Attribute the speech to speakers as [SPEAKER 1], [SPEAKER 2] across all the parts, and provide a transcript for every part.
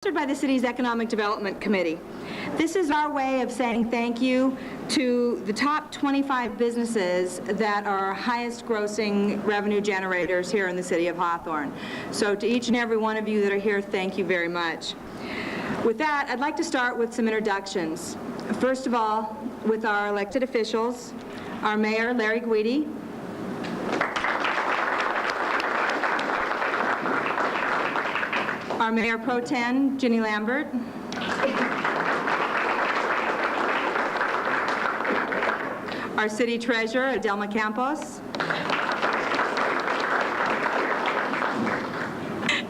[SPEAKER 1] Sponsored by the city's Economic Development Committee. This is our way of saying thank you to the top 25 businesses that are highest grossing revenue generators here in the city of Hawthorne. So to each and every one of you that are here, thank you very much. With that, I'd like to start with some introductions. First of all, with our elected officials, our mayor, Larry Guidi, our Mayor Pro Tem, Ginny Lambert, our City Treasurer, Adelma Campos.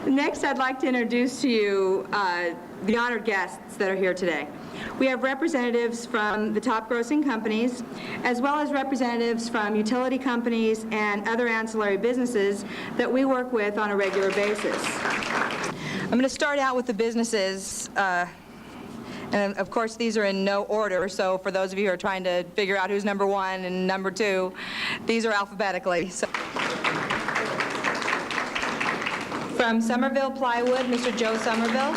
[SPEAKER 1] Next, I'd like to introduce to you the honored guests that are here today. We have representatives from the top grossing companies, as well as representatives from utility companies and other ancillary businesses that we work with on a regular basis. I'm going to start out with the businesses, and of course these are in no order, so for those of you who are trying to figure out who's number one and number two, these are alphabetically. So, from Somerville Plywood, Mr. Joe Somerville.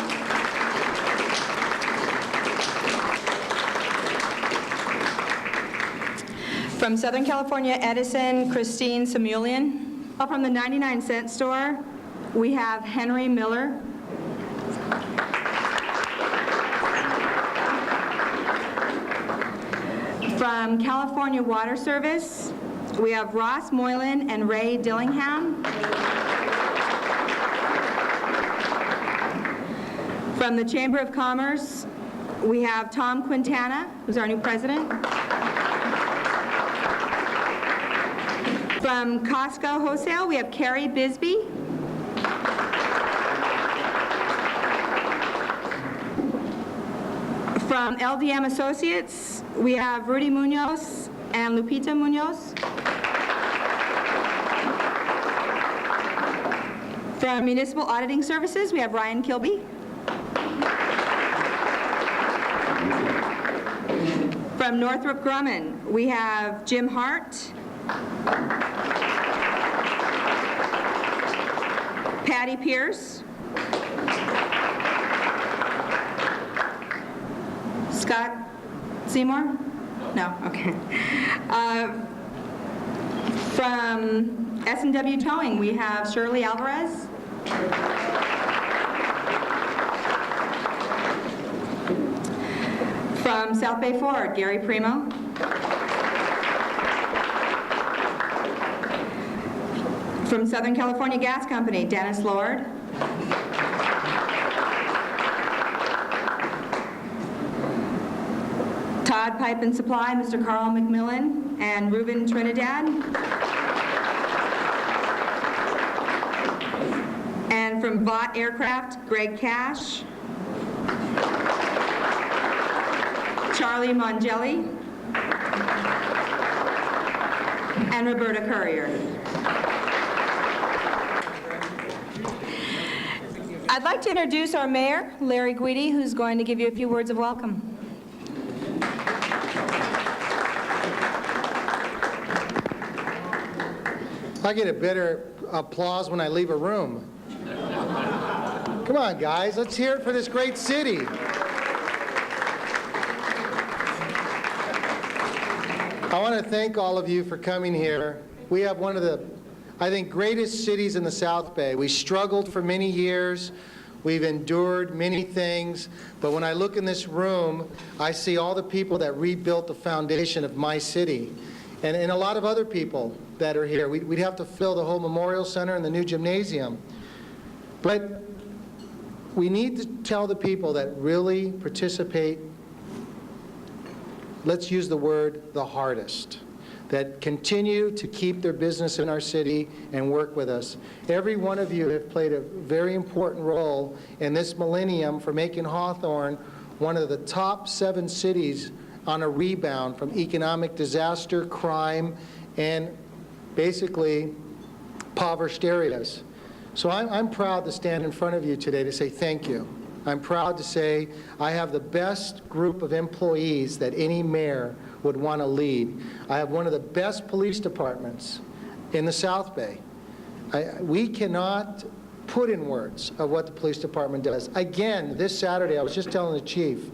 [SPEAKER 1] From Southern California Edison, Christine Samulian. From the 99-cent store, we have Henry Miller. From California Water Service, we have Ross Moylan and Ray Dillingham. From the Chamber of Commerce, we have Tom Quintana, who's our new president. From Costco Wholesale, we have Carrie Bisbee. From LDM Associates, we have Rudy Munoz and Lupita Munoz. From Municipal Auditing Services, we have Ryan Kilby. From Northrop Grumman, we have Jim Hart, Patty Pierce, Scott Seymour? No, okay. From S&W Towing, we have Shirley Alvarez. From South Bay Ford, Gary Primo. From Southern California Gas Company, Dennis Lord. Todd Pipe and Supply, Mr. Carl McMillan and Ruben Trinidad. And from Vought Aircraft, Greg Cash. Charlie Mongelli. And Roberta Courier. I'd like to introduce our mayor, Larry Guidi, who's going to give you a few words of welcome.
[SPEAKER 2] I get a better applause when I leave a room. Come on, guys, let's hear it for this great city. I want to thank all of you for coming here. We have one of the, I think, greatest cities in the South Bay. We struggled for many years. We've endured many things. But when I look in this room, I see all the people that rebuilt the foundation of my city. And a lot of other people that are here. We'd have to fill the whole Memorial Center and the new gymnasium. But we need to tell the people that really participate, let's use the word the hardest, that continue to keep their business in our city and work with us. Every one of you have played a very important role in this millennium for making Hawthorne one of the top 7 cities on a rebound from economic disaster, crime, and basically impoverished areas. So I'm proud to stand in front of you today to say thank you. I'm proud to say I have the best group of employees that any mayor would want to lead. I have one of the best police departments in the South Bay. We cannot put in words of what the police department does. Again, this Saturday, I was just telling the chief,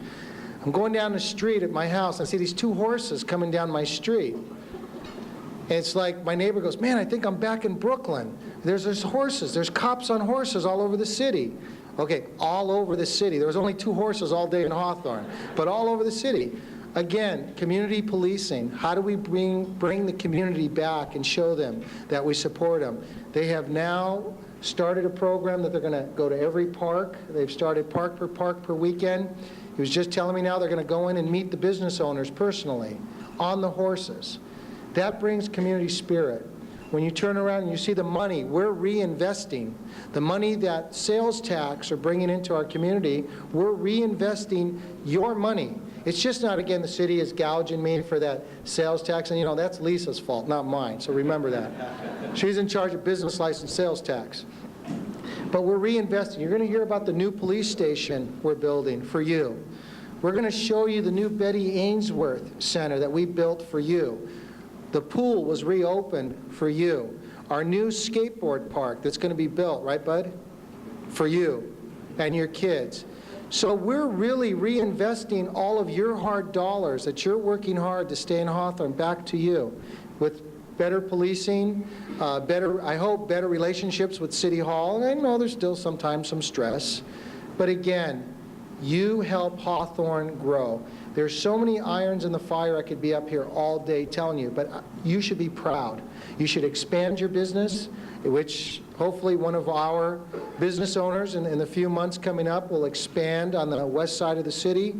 [SPEAKER 2] I'm going down the street at my house, and I see these 2 horses coming down my street. And it's like my neighbor goes, man, I think I'm back in Brooklyn. There's horses. There's cops on horses all over the city. Okay, all over the city. There was only 2 horses all day in Hawthorne, but all over the city. Again, community policing. How do we bring the community back and show them that we support them? They have now started a program that they're going to go to every park. They've started park per weekend. He was just telling me now they're going to go in and meet the business owners personally on the horses. That brings community spirit. When you turn around and you see the money we're reinvesting, the money that sales tax are bringing into our community, we're reinvesting your money. It's just not, again, the city is gouging me for that sales tax, and you know, that's Lisa's fault, not mine, so remember that. She's in charge of business license sales tax. But we're reinvesting. You're going to hear about the new police station we're building for you. We're going to show you the new Betty Ainsworth Center that we built for you. The pool was reopened for you. Our new skateboard park that's going to be built, right, bud? For you and your kids. So we're really reinvesting all of your hard dollars that you're working hard to stay in Hawthorne back to you with better policing, I hope, better relationships with City Hall. And I know there's still sometimes some stress. But again, you help Hawthorne grow. There's so many irons in the fire. I could be up here all day telling you, but you should be proud. You should expand your business, which hopefully one of our business owners in the few months coming up will expand on the west side of the city.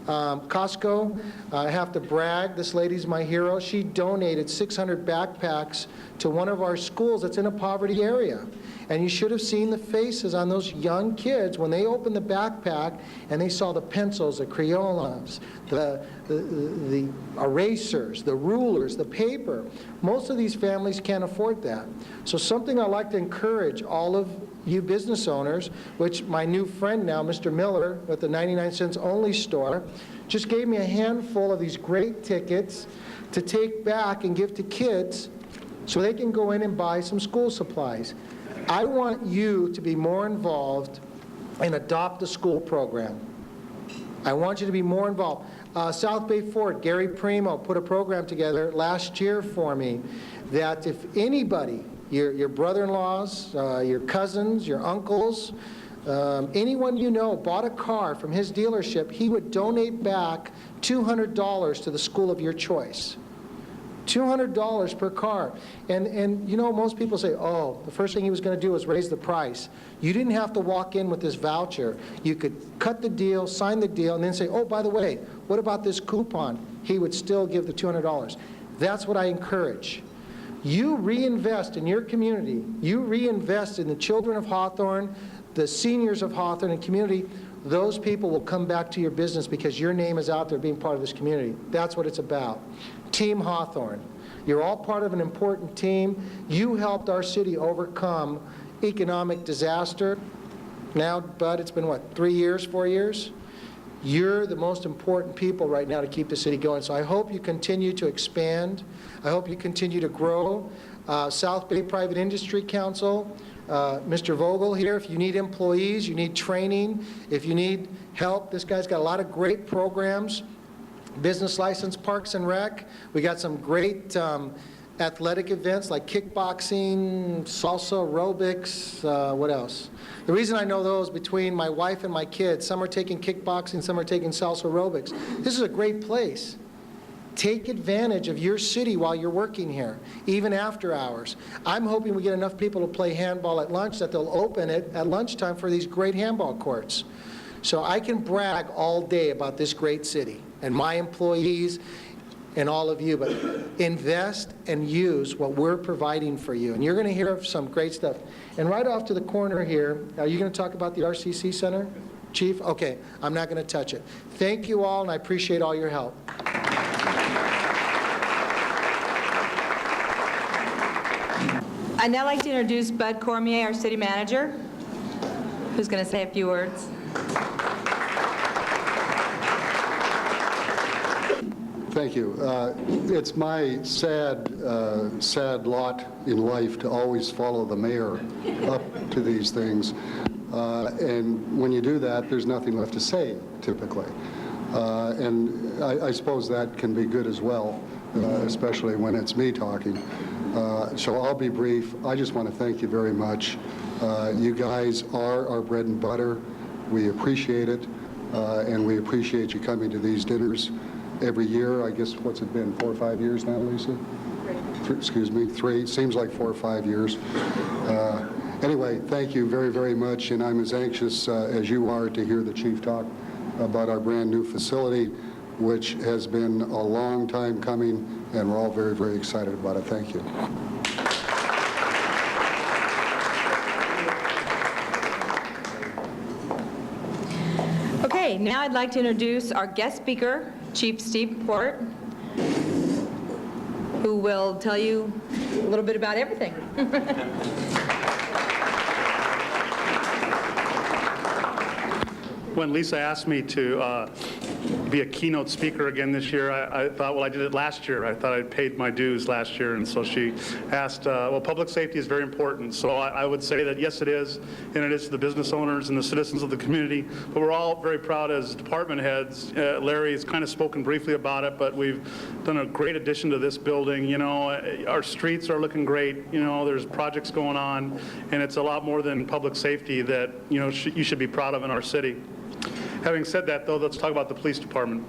[SPEAKER 2] Costco, I have to brag, this lady's my hero. She donated 600 backpacks to one of our schools that's in a poverty area. And you should have seen the faces on those young kids when they opened the backpack and they saw the pencils, the Crayolas, the erasers, the rulers, the paper. Most of these families can't afford that. So something I'd like to encourage all of you business owners, which my new friend now, Mr. Miller, at the 99 cents only store, just gave me a handful of these great tickets to take back and give to kids so they can go in and buy some school supplies. I want you to be more involved in Adopt a School program. I want you to be more involved. South Bay Ford, Gary Primo put a program together last year for me that if anybody, your brother-in-laws, your cousins, your uncles, anyone you know bought a car from his dealership, he would donate back $200 to the school of your choice. $200 per car. And you know, most people say, oh, the first thing he was going to do was raise the price. You didn't have to walk in with this voucher. You could cut the deal, sign the deal, and then say, oh, by the way, what about this coupon? He would still give the $200. That's what I encourage. You reinvest in your community. You reinvest in the children of Hawthorne, the seniors of Hawthorne and community. Those people will come back to your business because your name is out there being part of this community. That's what it's about. Team Hawthorne. You're all part of an important team. You helped our city overcome economic disaster. Now, Bud, it's been, what, 3 years, 4 years? You're the most important people right now to keep the city going. So I hope you continue to expand. I hope you continue to grow. South Bay Private Industry Council, Mr. Vogel here, if you need employees, you need training, if you need help, this guy's got a lot of great programs. Business license, Parks and Rec. We got some great athletic events like kickboxing, salsa, aerobics, what else? The reason I know those, between my wife and my kids, some are taking kickboxing, some are taking salsa aerobics. This is a great place. Take advantage of your city while you're working here, even after hours. I'm hoping we get enough people to play handball at lunch that they'll open it at lunchtime for these great handball courts. So I can brag all day about this great city and my employees and all of you, but invest and use what we're providing for you. And you're going to hear some great stuff. And right off to the corner here, are you going to talk about the RCC Center, Chief? Okay, I'm not going to touch it. Thank you all, and I appreciate all your help.
[SPEAKER 1] I'd now like to introduce Bud Cormier, our city manager, who's going to say a few words.
[SPEAKER 3] Thank you. It's my sad lot in life to always follow the mayor up to these things. And when you do that, there's nothing left to say, typically. And I suppose that can be good as well, especially when it's me talking. So I'll be brief. I just want to thank you very much. You guys are our bread and butter. We appreciate it, and we appreciate you coming to these dinners every year. I guess, what's it been, 4 or 5 years now, Lisa? 3. Excuse me, 3. Seems like 4 or 5 years. Anyway, thank you very, very much, and I'm as anxious as you are to hear the chief talk about our brand new facility, which has been a long time coming, and we're all very, very excited about it. Thank you.
[SPEAKER 1] Okay, now I'd like to introduce our guest speaker, Chief Steve Port, who will tell you a little bit about everything.
[SPEAKER 4] When Lisa asked me to be a keynote speaker again this year, I thought, well, I did it last year. I thought I'd paid my dues last year, and so she asked, well, public safety is very important. So I would say that, yes, it is, and it is to the business owners and the citizens of the community, but we're all very proud as department heads. Larry has kind of spoken briefly about it, but we've done a great addition to this building. You know, our streets are looking great. You know, there's projects going on, and it's a lot more than public safety that, you know, you should be proud of in our city. Having said that, though, let's talk about the police department.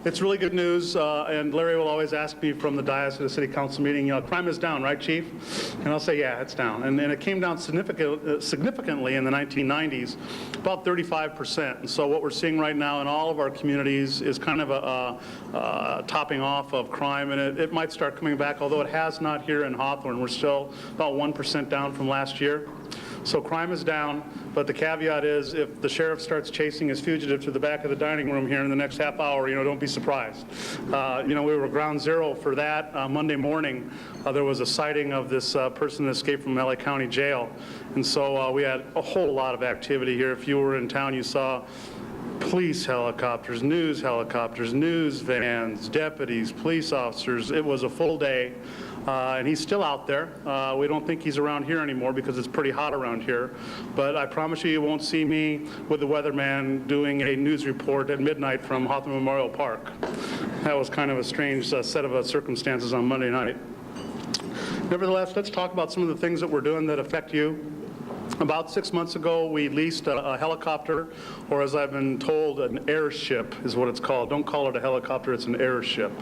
[SPEAKER 4] It's really good news, and Larry will always ask me from the dais at a city council meeting, you know, crime is down, right, Chief? And I'll say, yeah, it's down. And it came down significantly in the 1990s, about 35%. And so what we're seeing right now in all of our communities is kind of a topping off of crime, and it might start coming back, although it has not here in Hawthorne. We're still about 1% down from last year. So crime is down, but the caveat is if the sheriff starts chasing his fugitive to the back of the dining room here in the next half hour, you know, don't be surprised. You know, we were ground zero for that. Monday morning, there was a sighting of this person that escaped from LA County Jail. And so we had a whole lot of activity here. If you were in town, you saw police helicopters, news vans, deputies, police officers. It was a full day. And he's still out there. We don't think he's around here anymore because it's pretty hot around here. But I promise you, you won't see me with the weatherman doing a news report at midnight from Hawthorne Memorial Park. That was kind of a strange set of circumstances on Monday night. Nevertheless, let's talk about some of the things that we're doing that affect you. About 6 months ago, we leased a helicopter, or as I've been told, an airship is what it's called. Don't call it a helicopter, it's an airship.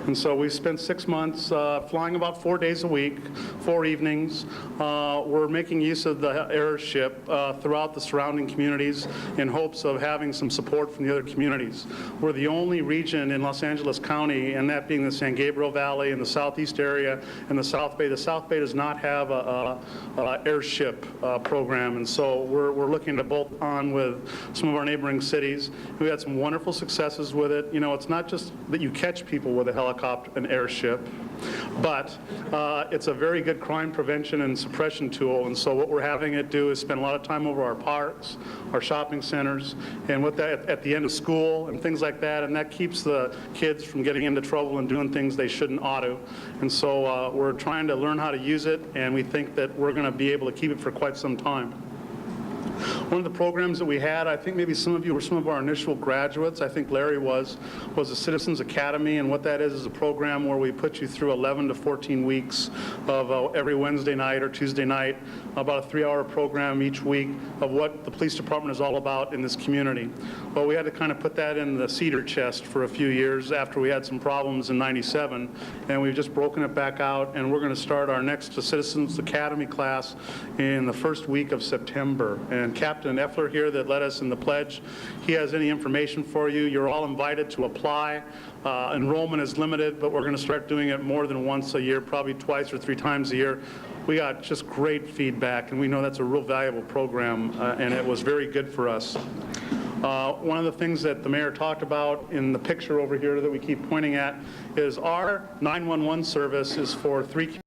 [SPEAKER 4] And so we spent 6 months flying about 4 days a week, 4 evenings. We're making use of the airship throughout the surrounding communities in hopes of having some support from the other communities. We're the only region in Los Angeles County, and that being the San Gabriel Valley and the southeast area and the South Bay. The South Bay does not have a airship program. And so we're looking to bolt on with some of our neighboring cities. We had some wonderful successes with it. You know, it's not just that you catch people with a helicopter, an airship, but it's a very good crime prevention and suppression tool. And so what we're having it do is spend a lot of time over our parks, our shopping centers, and with that at the end of school and things like that. And that keeps the kids from getting into trouble and doing things they shouldn't ought to. And so we're trying to learn how to use it, and we think that we're going to be able to keep it for quite some time. One of the programs that we had, I think maybe some of you were some of our initial graduates, I think Larry was the Citizens Academy, and what that is a program where we put you through 11 to 14 weeks of every Wednesday night or Tuesday night, about a 3-hour program each week of what the police department is all about in this community. Well, we had to kind of put that in the cedar chest for a few years after we had some problems in '97, and we've just broken it back out, and we're going to start our next Citizens Academy class in the first week of September. And Captain Effler here that led us in the pledge, he has any information for you. You're all invited to apply. Enrollment is limited, but we're going to start doing it more than once a year, probably 2 or 3 times a year. We got just great feedback, and we know that's a real valuable program, and it was very good for us. One of the things that the mayor talked about in the picture over here that we keep pointing at is our 911 service is for 3